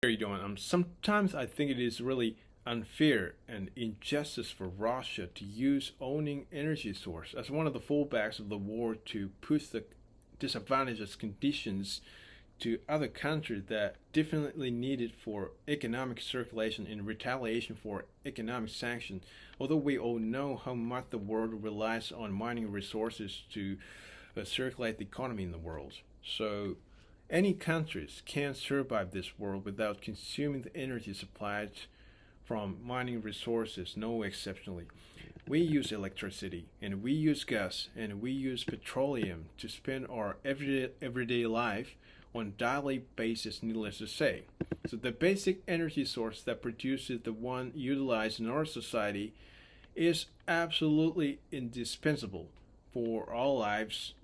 How are you doing? Sometimes I think it is really unfair and injustice for Russia to use owning energy source as one of the fallbacks of the war to push the disadvantageous conditions to other countries that definitely need it for economic circulation in retaliation for economic sanctions. Although we all know how much the world relies on mining resources to circulate the economy in the world. So any countries can't survive this world without consuming the energy supplied from mining resources, no exceptionally. We use electricity and we use gas and we use petroleum to spend our everyday life on daily basis, needless to say. So the basic energy source that produces the one utilized in our society is absolutely indispensable for our lives.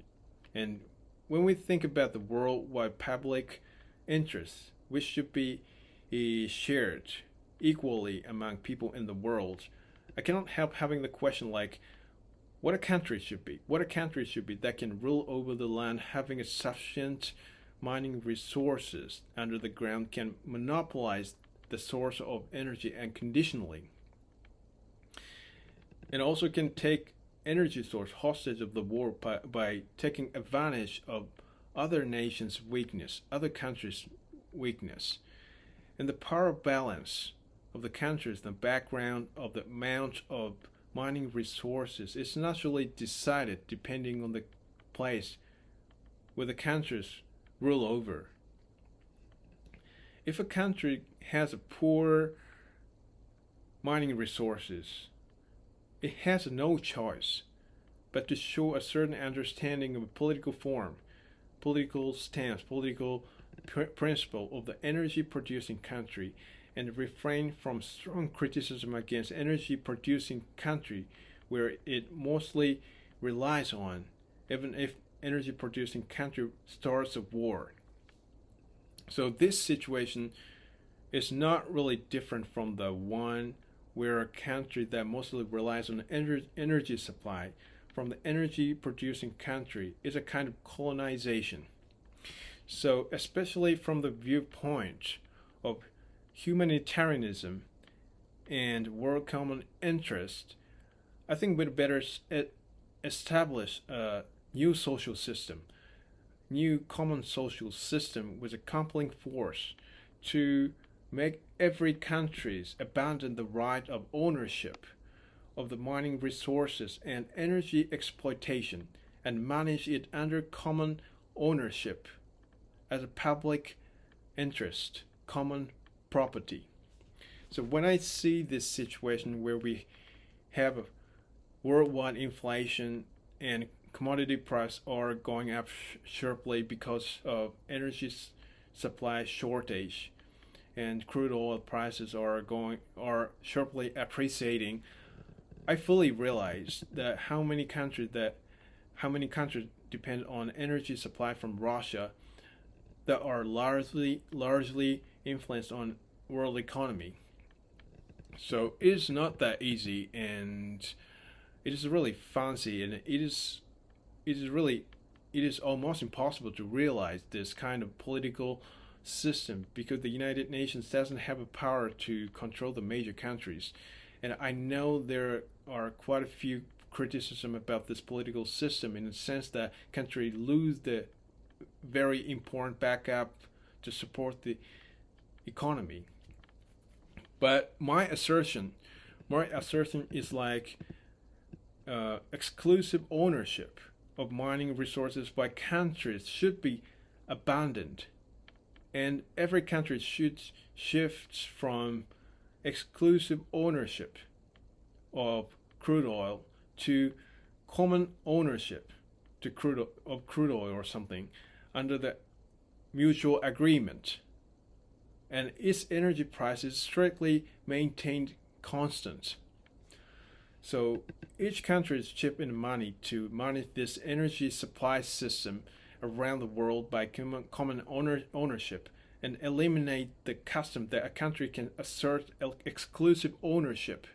And when we think about the worldwide public interest, which should be shared equally among people in the world, I cannot help having the question like, what a country should be? What a country should be that can rule over the land, having a sufficient mining resources under the ground, can monopolize the source of energy unconditionally, and also can take energy source hostage of the war by taking advantage of other nations' weakness, other countries' weakness. And the power balance of the countries, the background of the amount of mining resources is naturally decided depending on the place where the countries rule over. If a country has a poor mining resources, it has no choice but to show a certain understanding of a political form, political stance, political principle of the energy producing country, and refrain from strong criticism against energy producing country where it mostly relies on, even if energy producing country starts a war. So this situation is not really different from the one where a country that mostly relies on energy supply from the energy producing country is a kind of colonization. So, especially from the viewpoint of humanitarianism and world common interest, I think we'd better establish a new social system, new common social system with a compelling force to make every country abandon the right of ownership of the mining resources and energy exploitation and manage it under common ownership as a public interest, common property. So when I see this situation where we have a worldwide inflation and commodity prices are going up sharply because of energy supply shortage, and crude oil prices are sharply appreciating, I fully realize that how many countries depend on energy supply from Russia that are largely influenced on world economy. So it is not that easy, and it is really fancy, and it is almost impossible to realize this kind of political system because the United Nations doesn't have a power to control the major countries. And I know there are quite a few criticism about this political system in the sense that countries lose the very important backup to support the economy. But my assertion is like exclusive ownership of mining resources by countries should be abandoned, and every country should shift from exclusive ownership of crude oil to common ownership of crude oil or something under the mutual agreement, and its energy prices strictly maintained constant. So each country is chipping money to manage this energy supply system around the world by common ownership and eliminate the custom that a country can assert exclusive ownership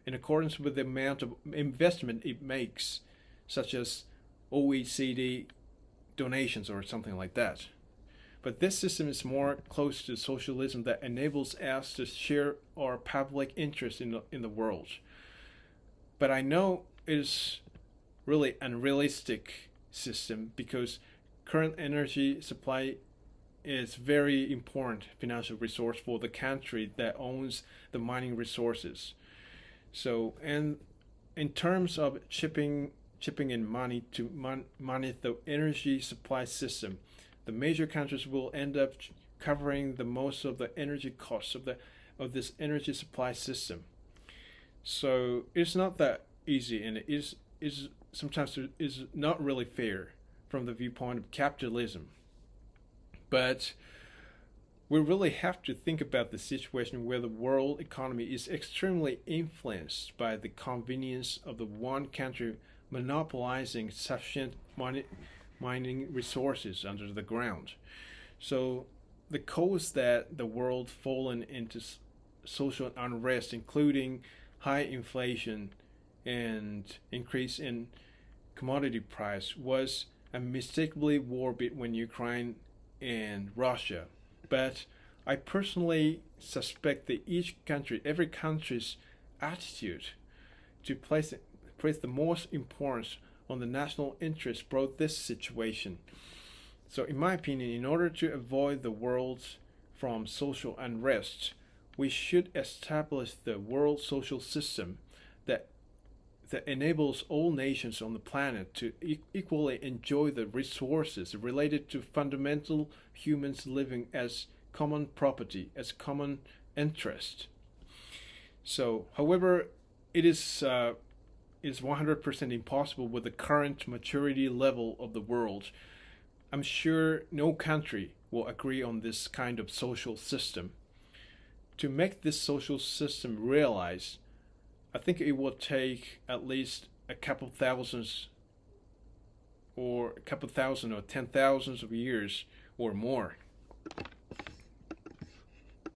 in accordance with the amount of investment it makes, such as OECD donations or something like that. But this system is more close to socialism that enables us to share our public interest in the world. But I know it is really unrealistic system because current energy supply is very important financial resource for the country that owns the mining resources. So, and in terms of chipping in money to manage the energy supply system, the major countries will end up covering the most of the energy costs of this energy supply system. So it's not that easy, and it is sometimes is not really fair from the viewpoint of capitalism. But we really have to think about the situation where the world economy is extremely influenced by the convenience of the one country monopolizing sufficient mining resources under the ground. So the cause that the world fallen into social unrest, including high inflation and increase in commodity price, was unmistakably war between Ukraine and Russia. But I personally suspect that every country's attitude to place the most importance on the national interest brought this situation. So in my opinion, in order to avoid the world from social unrest, we should establish the world social system that enables all nations on the planet to equally enjoy the resources related to fundamental humans living as common property, as common interest. So, however, it is 100% impossible with the current maturity level of the world. I'm sure no country will agree on this kind of social system. To make this social system realize, I think it will take at least a couple thousand or 10,000s of years or more.